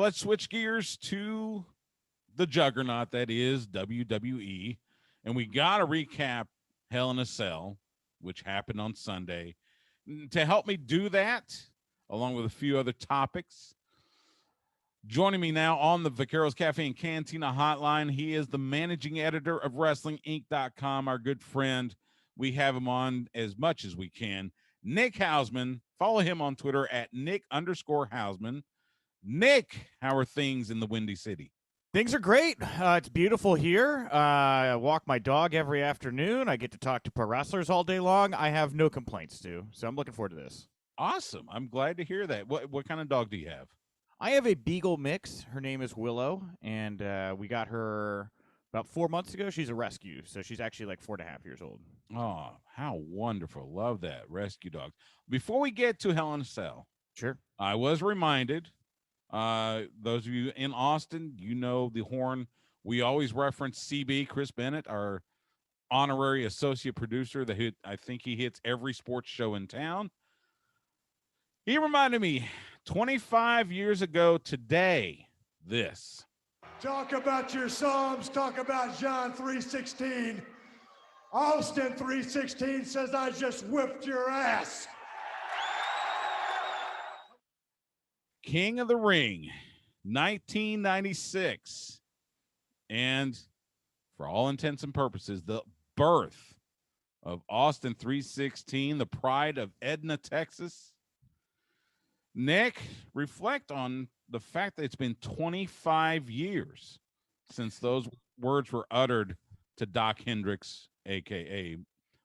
let's switch gears to the juggernaut that is WWE. And we got to recap Hell in a Cell, which happened on Sunday. To help me do that, along with a few other topics, joining me now on the Vaqueros Cafe and Cantina hotline, he is the managing editor of WrestlingInc.com, our good friend. We have him on as much as we can. Nick Hausman. Follow him on Twitter at Nick_Hausman. Nick, how are things in the Windy City? Things are great. It's beautiful here. I walk my dog every afternoon. I get to talk to pro wrestlers all day long. I have no complaints, Stu. So I'm looking forward to this. Awesome. I'm glad to hear that. What kind of dog do you have? I have a Beagle mix. Her name is Willow, and we got her about 4 months ago. She's a rescue, so she's actually like 4.5 years old. Oh, how wonderful. Love that. Rescue dog. Before we get to Hell in a Cell, sure, I was reminded, those of you in Austin, you know the horn. We always reference CB, Chris Bennett, our honorary associate producer that I think he hits every sports show in town. He reminded me 25 years ago today, this. Talk about your Psalms, talk about John 3:16. Austin 3:16 says, I just whipped your ass. King of the Ring, 1996. And for all intents and purposes, the birth of Austin 3:16, the pride of Edna, Texas. Nick, reflect on the fact that it's been 25 years since those words were uttered to Doc Hendricks, a.k.a.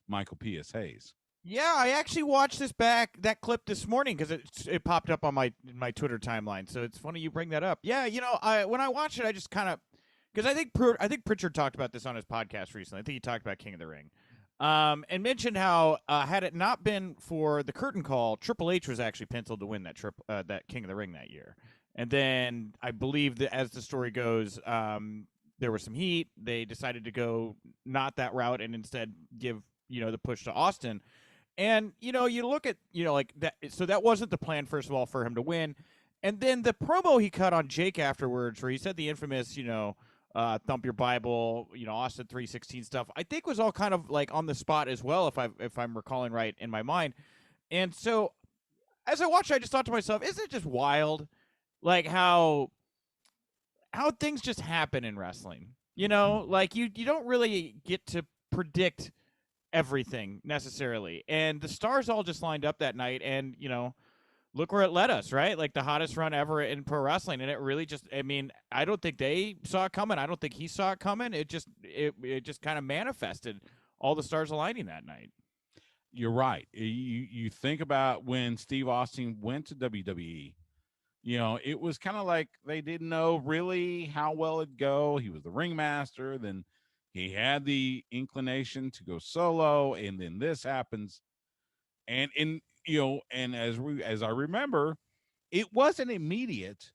Michael P.S. Hayes. Yeah, I actually watched that clip this morning because it popped up on my Twitter timeline. So it's funny you bring that up. Yeah, when I watched it, I just kind of because I think Pritchard talked about this on his podcast recently. I think he talked about King of the Ring, and mentioned how had it not been for the curtain call, Triple H was actually penciled to win that King of the Ring that year. And then I believe that as the story goes, there was some heat. They decided to go not that route and instead give the push to Austin. And, you look at, like that. So that wasn't the plan, first of all, for him to win. And then the promo he cut on Jake afterwards, where he said the infamous, thump your Bible, Austin 3:16 stuff, I think was all kind of like on the spot as well, if I'm recalling right in my mind. And so as I watched, I just thought to myself, isn't it just wild, like how things just happen in wrestling? Like you don't really get to predict everything necessarily, and the stars all just lined up that night, and look where it led us, right? Like the hottest run ever in pro wrestling, and it really I don't think they saw it coming. I don't think he saw it coming. It just kind of manifested, all the stars aligning that night. You're right. You think about when Steve Austin went to WWE, it was kind of like they didn't know really how well it'd go. He was the ringmaster, then he had the inclination to go solo, and then this happens. And as I remember, it wasn't immediate,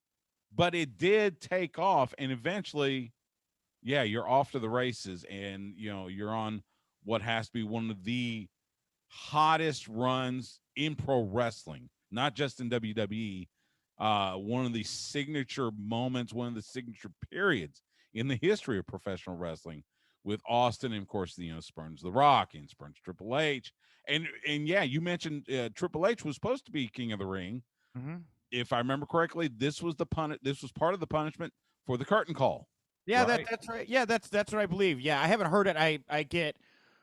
but it did take off, and eventually, you're off to the races, and you're on what has to be one of the hottest runs in pro wrestling, not just in WWE. One of the signature moments, one of the signature periods in the history of professional wrestling, with Austin, and of course, spurns The Rock and spurns Triple H. And you mentioned Triple H was supposed to be King of the Ring. Mm-hmm. If I remember correctly, this was part of the punishment for the curtain call. Yeah, right? that's right. Yeah, that's what I believe. Yeah, I haven't heard it. I get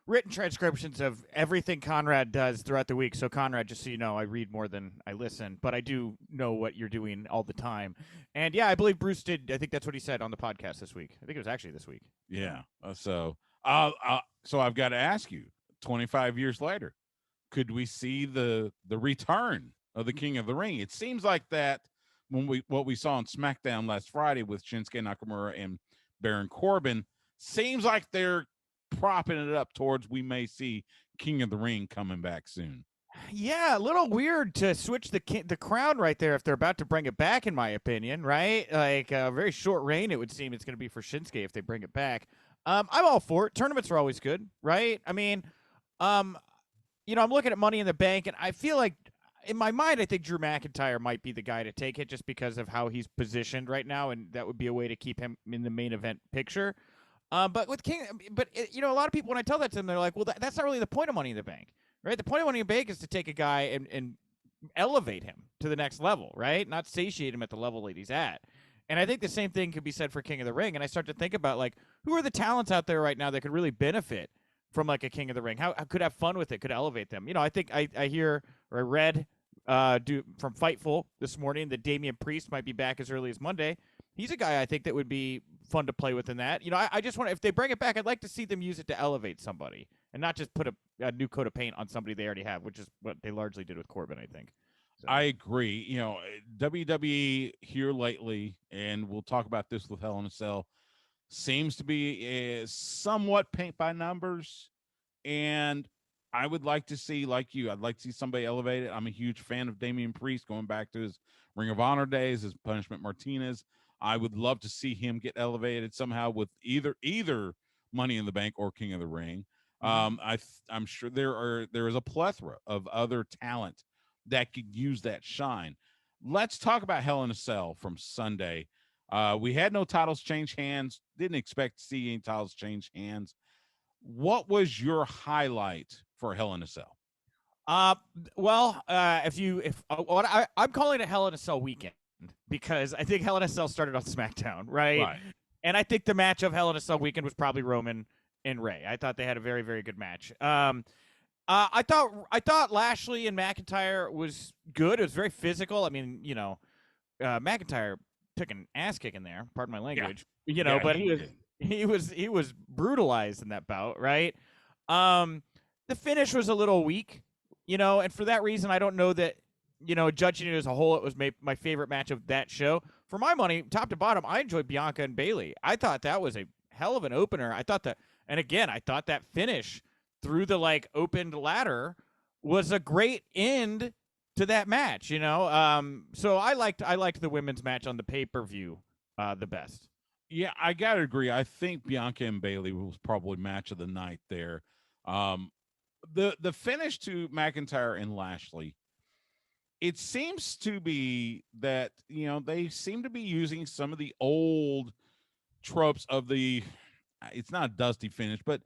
written transcriptions of everything Conrad does throughout the week. So Conrad, just so you know, I read more than I listen, but I do know what you're doing all the time. And yeah, I believe Bruce did. I think that's what he said on the podcast this week. I think it was actually this week. Yeah. So I've got to ask you, 25 years later, could we see the return of the King of the Ring? It seems like that what we saw on SmackDown last Friday with Shinsuke Nakamura and Baron Corbin seems like they're propping it up towards we may see King of the Ring coming back soon. Yeah, a little weird to switch the crown right there if they're about to bring it back, in my opinion, right? Like a very short reign, it would seem it's going to be for Shinsuke if they bring it back. I'm all for it. Tournaments are always good, right? I mean, I'm looking at Money in the Bank, and I feel like in my mind, I think Drew McIntyre might be the guy to take it just because of how he's positioned right now, and that would be a way to keep him in the main event picture. But with King, a lot of people, when I tell that to them, they're like, well, that's not really the point of Money in the Bank, right? The point of Money in the Bank is to take a guy and elevate him to the next level, right? Not satiate him at the level that he's at. And I think the same thing could be said for King of the Ring. And I start to think about, like, who are the talents out there right now that could really benefit from, like, a King of the Ring? How could have fun with it, could elevate them? I think I hear or I read from Fightful this morning that Damian Priest might be back as early as Monday. He's a guy I think that would be fun to play with in that. I just want to, if they bring it back, I'd like to see them use it to elevate somebody and not just put a new coat of paint on somebody they already have, which is what they largely did with Corbin, I think. So. I agree. WWE here lately, and we'll talk about this with Hell in a Cell, seems to be somewhat paint by numbers. And I would like to see, like you, I'd like to see somebody elevated. I'm a huge fan of Damian Priest going back to his Ring of Honor days, his Punishment Martinez. I would love to see him get elevated somehow with either Money in the Bank or King of the Ring. I'm sure there is a plethora of other talent that could use that shine. Let's talk about Hell in a Cell from Sunday. We had no titles change hands. Didn't expect to see any titles change hands. What was your highlight for Hell in a Cell? I'm calling it Hell in a Cell weekend because I think Hell in a Cell started on SmackDown, right? And I think the match of Hell in a Cell weekend was probably Roman and Ray. I thought they had a very, very good match. I thought Lashley and McIntyre was good. It was very physical. I mean, McIntyre took an ass kicking there. Pardon my language. Yeah. But he was brutalized in that bout, right? The finish was a little weak, and for that reason, I don't know that, judging it as a whole, it was my favorite match of that show. For my money, top to bottom, I enjoyed Bianca and Bayley. I thought that was a hell of an opener. I thought that finish through the opened ladder was a great end to that match, So I liked the women's match on the pay-per-view the best. Yeah, I gotta agree. I think Bianca and Bayley was probably match of the night there. The finish to McIntyre and Lashley, it seems to be that they seem to be using some of the old tropes of the. It's not a dusty finish, but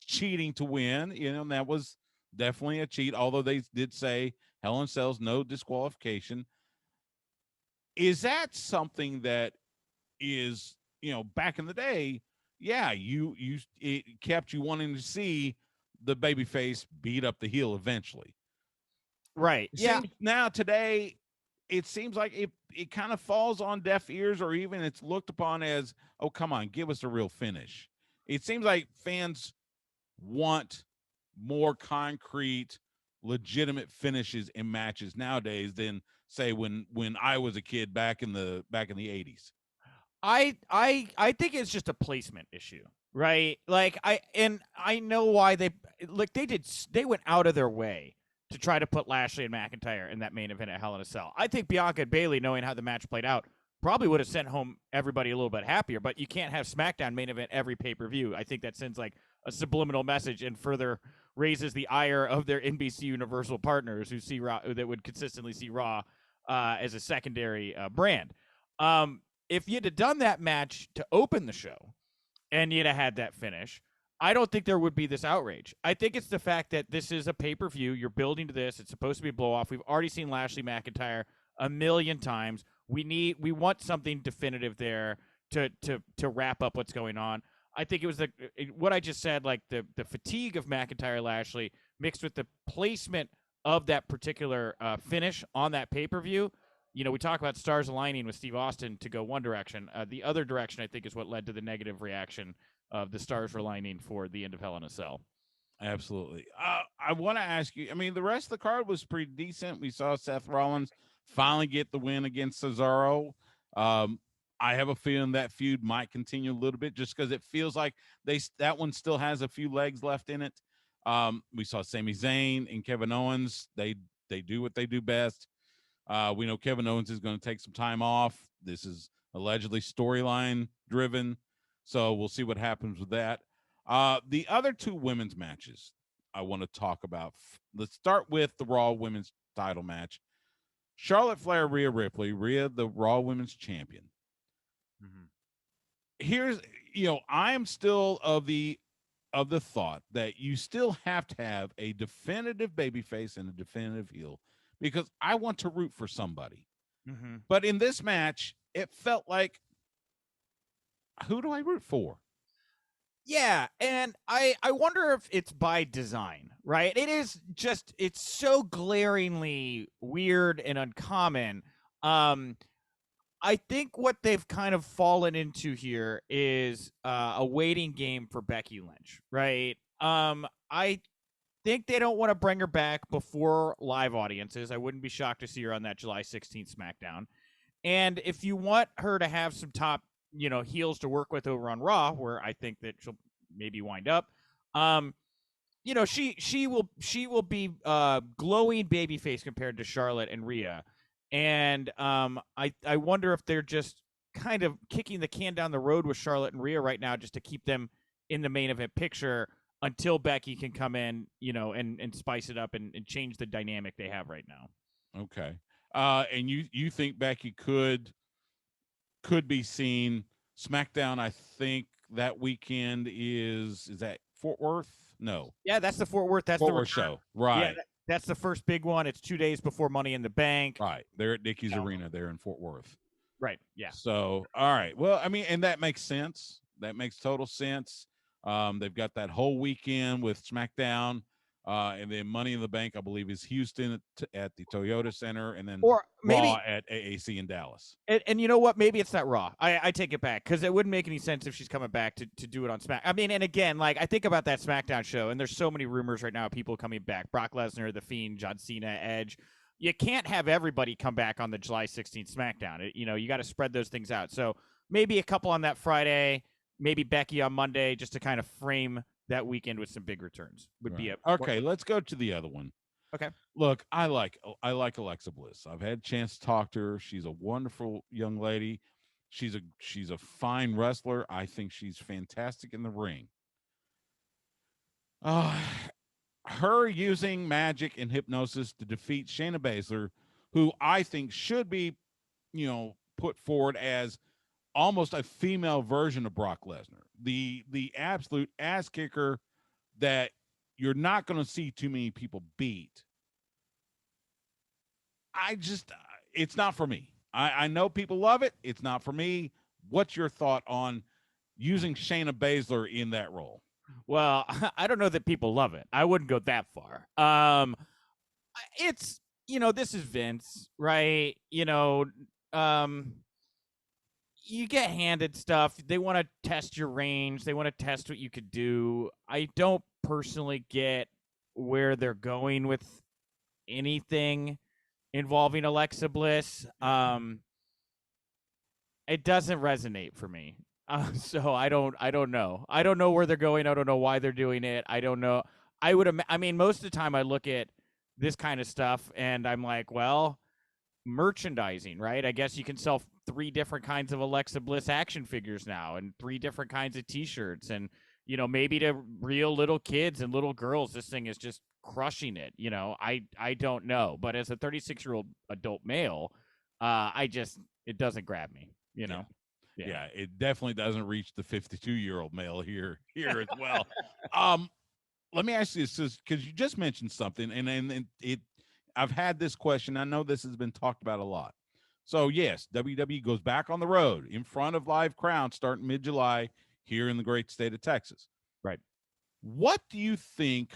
cheating to win. And that was definitely a cheat. Although they did say Hell in Cell's no disqualification. Is that something that is back in the day? Yeah, it kept you wanting to see the babyface beat up the heel eventually. Right. Now today, it seems like it kind of falls on deaf ears, or even it's looked upon as, oh, come on, give us a real finish. It seems like fans want more concrete, legitimate finishes in matches nowadays than say when I was a kid back in the 80s. I think it's just a placement issue, right? I know why they went out of their way to try to put Lashley and McIntyre in that main event at Hell in a Cell. I think Bianca and Bayley, knowing how the match played out, probably would have sent home everybody a little bit happier, but you can't have SmackDown main event every pay-per-view. I think that sends a subliminal message and further raises the ire of their NBC Universal partners who see Raw, that would consistently see Raw as a secondary brand. If you'd have done that match to open the show and you'd have had that finish, I don't think there would be this outrage. I think it's the fact that this is a pay-per-view. You're building to this. It's supposed to be a blow-off. We've already seen Lashley McIntyre a million times. We want something definitive there to wrap up what's going on. I think it was what I just said, the fatigue of McIntyre Lashley mixed with the placement of that particular finish on that pay-per-view. We talk about stars aligning with Steve Austin to go one direction. The other direction, I think, is what led to the negative reaction of the stars aligning for the end of Hell in a Cell. Absolutely. I want to ask you, I mean, the rest of the card was pretty decent. We saw Seth Rollins finally get the win against Cesaro. I have a feeling that feud might continue a little bit just because it feels like that one still has a few legs left in it. We saw Sami Zayn and Kevin Owens. They do what they do best. We know Kevin Owens is going to take some time off. This is allegedly storyline driven, so we'll see what happens with that. The other two women's matches I want to talk about. Let's start with the Raw Women's title match. Charlotte Flair, Rhea Ripley, Rhea, the Raw Women's Champion. Mhm. Here's, I am still of the thought that you still have to have a definitive babyface and a definitive heel, because I want to root for somebody. Mhm. But in this match, it felt like, who do I root for? Yeah, and I wonder if it's by design, right? It's so glaringly weird and uncommon. I think what they've kind of fallen into here is a waiting game for Becky Lynch, right? I think they don't want to bring her back before live audiences. I wouldn't be shocked to see her on that July 16th SmackDown. And if you want her to have some top, heels to work with over on Raw, where I think that she'll maybe wind up, she will be glowing babyface compared to Charlotte and Rhea. And I wonder if they're just kind of kicking the can down the road with Charlotte and Rhea right now, just to keep them in the main event picture until Becky can come in, and spice it up and change the dynamic they have right now. Okay. And you think Becky could be seen SmackDown? I think that weekend is that Fort Worth? No. Yeah, that's the Fort Worth. That's Fort the Worth return. show. Right. Yeah, that's the first big one. It's 2 days before Money in the Bank. Right. They're at Dickies Arena there in Fort Worth. Right. Yeah. So, all right. Well, I mean, and that makes sense. That makes total sense. They've got that whole weekend with SmackDown, and then Money in the Bank, I believe, is Houston at the Toyota Center, and then Or maybe Raw at AAC in Dallas. And you know what? Maybe it's not Raw. I take it back, because it wouldn't make any sense if she's coming back to do it on Smack. I mean, and again, like, I think about that SmackDown show, and there's so many rumors right now of people coming back. Brock Lesnar, The Fiend, John Cena, Edge. You can't have everybody come back on the July 16th SmackDown. You got to spread those things out. So maybe a couple on that Friday, maybe Becky on Monday, just to kind of frame that weekend with some big returns would be okay. Let's go to the other one. Okay. Look, I like Alexa Bliss. I've had a chance to talk to her. She's a wonderful young lady. She's a fine wrestler. I think she's fantastic in the ring. Her using magic and hypnosis to defeat Shayna Baszler, who I think should be, put forward as almost a female version of Brock Lesnar, the absolute ass kicker that you're not going to see too many people beat. It's not for me. I know people love it. It's not for me. What's your thought on using Shayna Baszler in that role? Well, I don't know that people love it. I wouldn't go that far. It's, this is Vince, right? You get handed stuff. They want to test your range. They want to test what you could do. I don't personally get where they're going with anything involving Alexa Bliss. It doesn't resonate for me. So I don't know. I don't know where they're going. I don't know why they're doing it. I don't know. I mean, most of the time I look at this kind of stuff and I'm like, well, merchandising, right? I guess you can sell 3 different kinds of Alexa Bliss action figures now, and 3 different kinds of t-shirts, and maybe to real little kids and little girls, this thing is just crushing it. I don't know, but as a 36-year-old adult male, it doesn't grab me. Yeah, it definitely doesn't reach the 52-year-old male here as well. Let me ask you this, because you just mentioned something, and I've had this question. I know this has been talked about a lot. So yes, WWE goes back on the road in front of live crowds starting mid-July here in the great state of Texas. Right. What do you think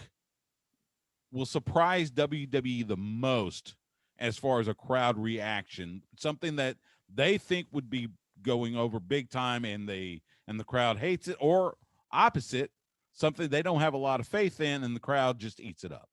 will surprise WWE the most as far as a crowd reaction? Something that they think would be going over big time and the crowd hates it, or opposite, something they don't have a lot of faith in and the crowd just eats it up?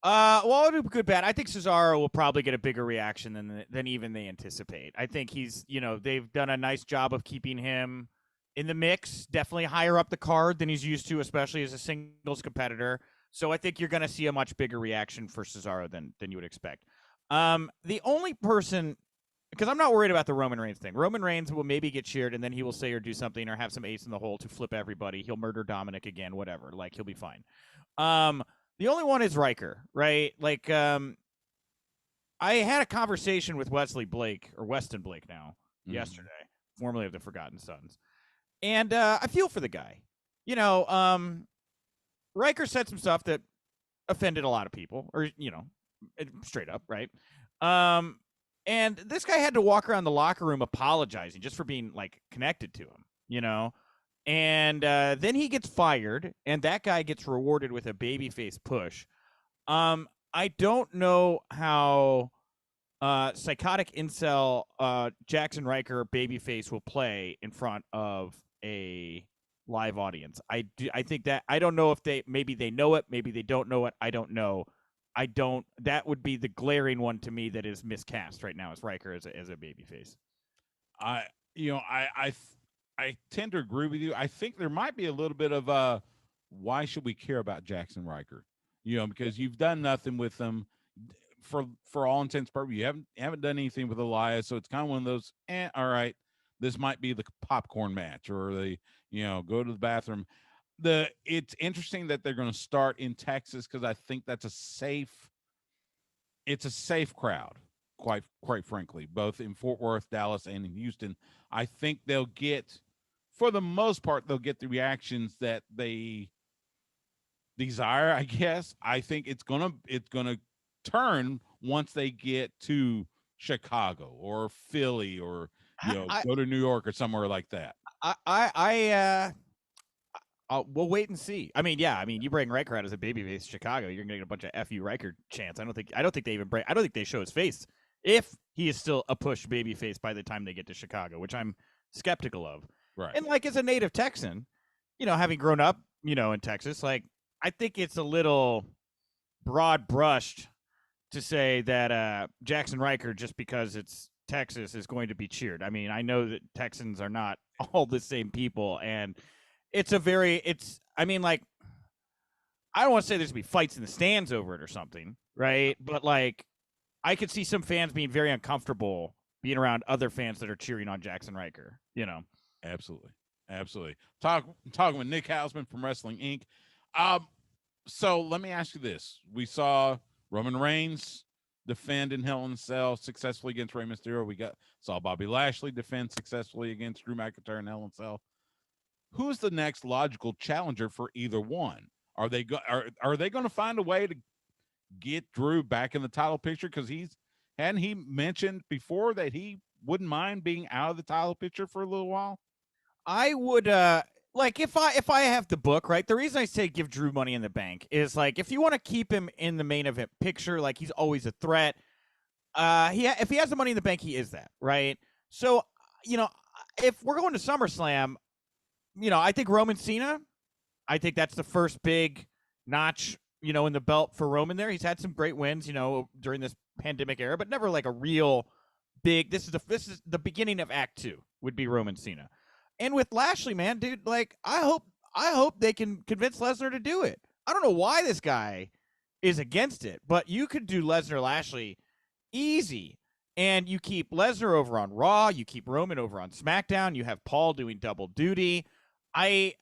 Well, I'll do good bad. I think Cesaro will probably get a bigger reaction than even they anticipate. I think he's, they've done a nice job of keeping him in the mix, definitely higher up the card than he's used to, especially as a singles competitor. So I think you're going to see a much bigger reaction for Cesaro than you would expect. The only person, because I'm not worried about the Roman Reigns thing. Roman Reigns will maybe get cheered, and then he will say or do something or have some ace in the hole to flip everybody. He'll murder Dominic again, whatever. Like, he'll be fine. The only one is Riker, right? Like, I had a conversation with Wesley Blake, or Weston Blake now, yesterday, formerly of the Forgotten Sons. And I feel for the guy. You know, Riker said some stuff that offended a lot of people, or, you know, straight up, right? And this guy had to walk around the locker room apologizing just for being, like, connected to him, you know? And then he gets fired, and that guy gets rewarded with a babyface push. I don't know how psychotic incel Jackson Riker babyface will play in front of a live audience. I think that I don't know if maybe they know it, maybe they don't know it. I don't know. That would be the glaring one to me that is miscast right now as Riker as a babyface. I tend to agree with you. I think there might be a little bit of why should we care about Jackson Riker? You know, because you've done nothing with them for all intents and purposes. You haven't done anything with Elias, so it's kind of one of those. All right, this might be the popcorn match, or the go to the bathroom. It's interesting that they're going to start in Texas because I think that's a safe crowd. Quite frankly, both in Fort Worth, Dallas, and in Houston, I think they'll get, for the most part, they'll get the reactions that they desire. I guess I think it's gonna turn once they get to Chicago or Philly or go to New York or somewhere like that. We'll wait and see. I mean, you bring Riker out as a babyface to Chicago, you're gonna get a bunch of FU Riker chants. I don't think they show his face if he is still a push babyface by the time they get to Chicago, which I'm skeptical of. Right. And like as a native Texan, having grown up, in Texas, like I think it's a little broad brushed to say that Jackson Riker, just because it's Texas, is going to be cheered. I mean, I know that Texans are not all the same people, and I don't want to say there's going to be fights in the stands over it or something, right? But like, I could see some fans being very uncomfortable being around other fans that are cheering on Jackson Riker, Absolutely. Talking with Nick Hausman from Wrestling Inc. So let me ask you this. We saw Roman Reigns defend in Hell in a Cell successfully against Rey Mysterio. We saw Bobby Lashley defend successfully against Drew McIntyre in Hell in a Cell. Who's the next logical challenger for either one? Are they going to find a way to get Drew back in the title picture? Because hadn't he mentioned before that he wouldn't mind being out of the title picture for a little while? I would like if I have the book, right? The reason I say give Drew Money in the Bank is like if you want to keep him in the main event picture, like he's always a threat. If he has the Money in the Bank, he is that, right? So if we're going to SummerSlam, I think Roman Cena. I think that's the first big notch, in the belt for Roman there. He's had some great wins, during this pandemic era, but never like a real big. This is the beginning of Act 2 would be Roman Cena. And with Lashley, man, dude, like I hope they can convince Lesnar to do it. I don't know why this guy is against it, but you could do Lesnar Lashley easy. And you keep Lesnar over on Raw, you keep Roman over on SmackDown, you have Paul doing double duty. I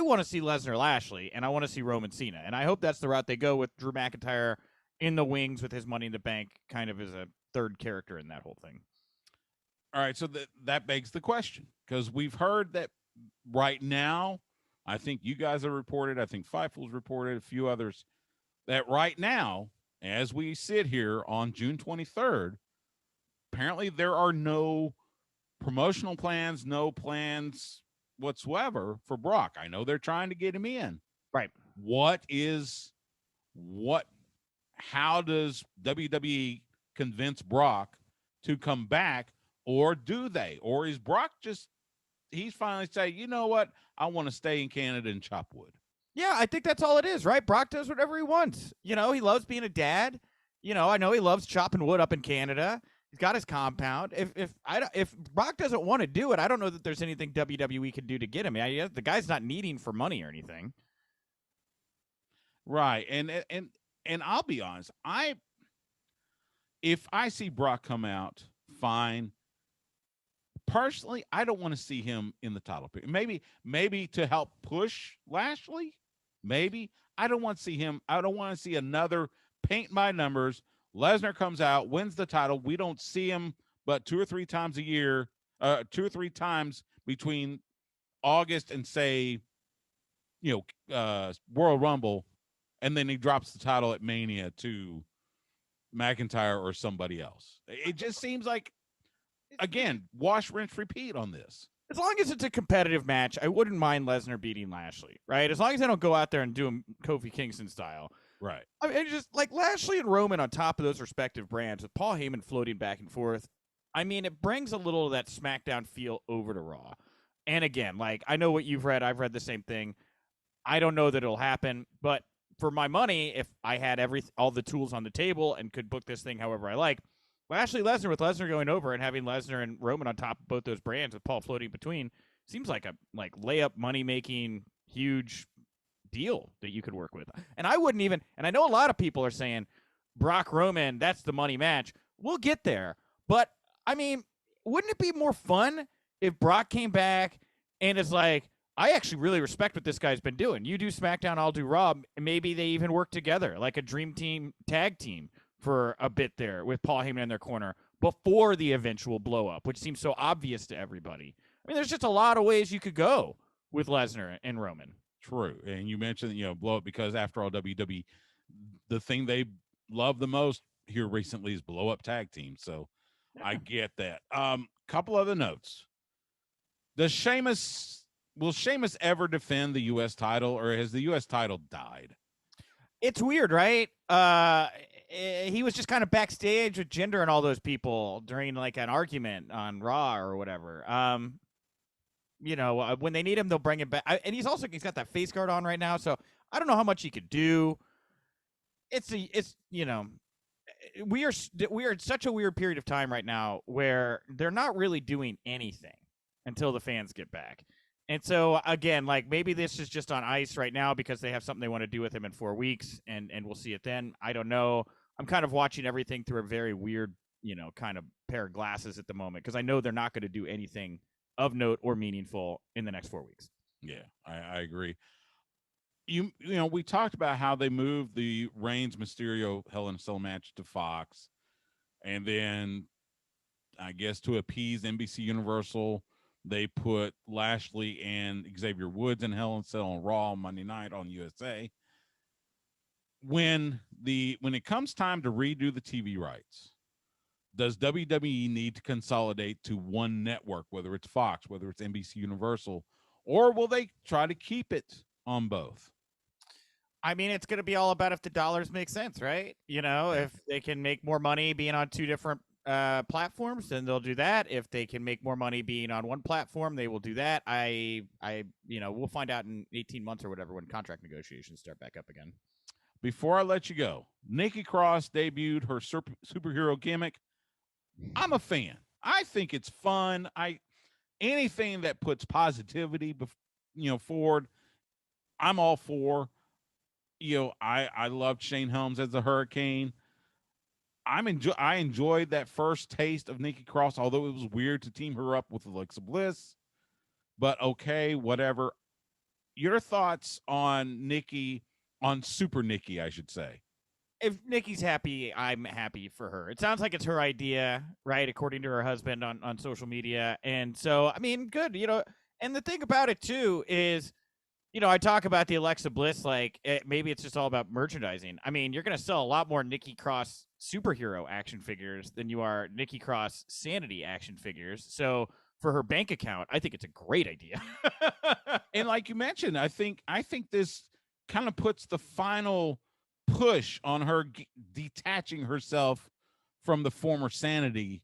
want to see Lesnar Lashley, and I want to see Roman Cena. And I hope that's the route they go with Drew McIntyre in the wings with his Money in the Bank kind of as a third character in that whole thing. All right, so that begs the question, because we've heard that right now, I think you guys have reported, I think Fightful's reported, a few others, that right now, as we sit here on June 23rd, apparently there are no promotional plans, no plans whatsoever for Brock. I know they're trying to get him in. Right. How does WWE convince Brock to come back, or do they? Or is Brock he's finally saying, you know what? I want to stay in Canada and chop wood. Yeah, I think that's all it is, right? Brock does whatever he wants. He loves being a dad. I know he loves chopping wood up in Canada. He's got his compound. If Brock doesn't want to do it, I don't know that there's anything WWE can do to get him. The guy's not needing for money or anything. Right. And I'll be honest, if I see Brock come out, fine. Personally, I don't want to see him in the title picture. Maybe to help push Lashley. Maybe. I don't want to see him. I don't want to see another paint by numbers Lesnar comes out, wins the title. We don't see him but 2 or 3 times a year, 2 or 3 times between August and say, Royal Rumble, and then he drops the title at Mania to McIntyre or somebody else. It just seems like, again, wash, rinse, repeat on this. As long as it's a competitive match, I wouldn't mind Lesnar beating Lashley, right? As long as they don't go out there and do him Kofi Kingston style. Right. I mean, just like Lashley and Roman on top of those respective brands with Paul Heyman floating back and forth. I mean, it brings a little of that SmackDown feel over to Raw. And again, like, I know what you've read. I've read the same thing. I don't know that it'll happen, but for my money, if I had all the tools on the table and could book this thing however I like, Lashley Lesnar with Lesnar going over and having Lesnar and Roman on top of both those brands with Paul floating between seems like a layup money making huge deal that you could work with. And I wouldn't even, and I know a lot of people are saying Brock Roman, that's the money match. We'll get there. But I mean, wouldn't it be more fun if Brock came back and it's like, I actually really respect what this guy's been doing. You do SmackDown, I'll do Raw. Maybe they even work together like a dream team tag team for a bit there with Paul Heyman in their corner before the eventual blow up, which seems so obvious to everybody. I mean, there's just a lot of ways you could go with Lesnar and Roman. True. And you mentioned, blow up because after all, WWE, the thing they love the most here recently is blow up tag teams. So I get that. Couple other notes. Will Sheamus ever defend the U.S. title, or has the U.S. title died? It's weird, right? He was just kind of backstage with Jinder and all those people during like an argument on Raw or whatever. When they need him, they'll bring him back. And he's got that face guard on right now, so I don't know how much he could do. We are in such a weird period of time right now where they're not really doing anything until the fans get back. And so, again, like maybe this is just on ice right now because they have something they want to do with him in 4 weeks, and we'll see it then. I don't know. I'm kind of watching everything through a very weird, kind of pair of glasses at the moment because I know they're not going to do anything of note or meaningful in the next 4 weeks. Yeah, I agree. We talked about how they moved the Reigns Mysterio Hell in a Cell match to Fox, and then I guess to appease NBC Universal, they put Lashley and Xavier Woods in Hell in a Cell on Raw Monday night on USA. When it comes time to redo the TV rights, does WWE need to consolidate to one network, whether it's Fox, whether it's NBC Universal, or will they try to keep it on both? I mean, it's going to be all about if the dollars make sense, right? If they can make more money being on two different platforms, then they'll do that. If they can make more money being on one platform, they will do that. We'll find out in 18 months or whatever when contract negotiations start back up again. Before I let you go, Nikki Cross debuted her superhero gimmick. I'm a fan. I think it's fun. Anything that puts positivity, forward, I'm all for. I loved Shane Helms as the Hurricane. I enjoyed that first taste of Nikki Cross, although it was weird to team her up with Alexa Bliss. But okay, whatever. Your thoughts on Nikki, on Super Nikki, I should say. If Nikki's happy, I'm happy for her. It sounds like it's her idea, right? According to her husband on social media. And so, I mean, good, and the thing about it too is, I talk about the Alexa Bliss, like maybe it's just all about merchandising. I mean, you're going to sell a lot more Nikki Cross superhero action figures than you are Nikki Cross sanity action figures. So for her bank account, I think it's a great idea. And like you mentioned, I think this kind of puts the final push on her detaching herself from the former sanity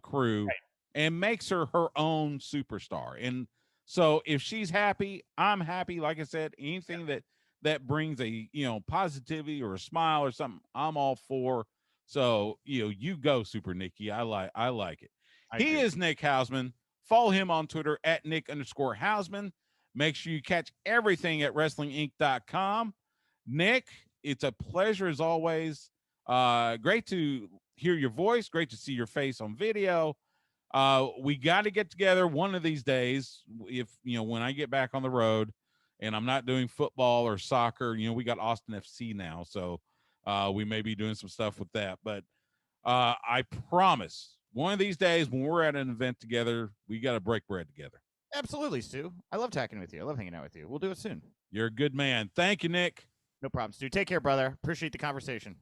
crew, right, and makes her own superstar. And so if she's happy, I'm happy. Like I said, anything that brings a positivity or a smile or something, I'm all for. So you go, Super Nikki. I like it. He is Nick Hausman. Follow him on Twitter at Nick_Hausman. Make sure you catch everything at WrestlingInc.com. Nick, it's a pleasure as always. Great to hear your voice. Great to see your face on video. We got to get together one of these days. If when I get back on the road and I'm not doing football or soccer, we got Austin FC now. So we may be doing some stuff with that. But I promise one of these days when we're at an event together, we got to break bread together. Absolutely, Stu. I love talking with you. I love hanging out with you. We'll do it soon. You're a good man. Thank you, Nick. No problem, Stu. Take care, brother. Appreciate the conversation.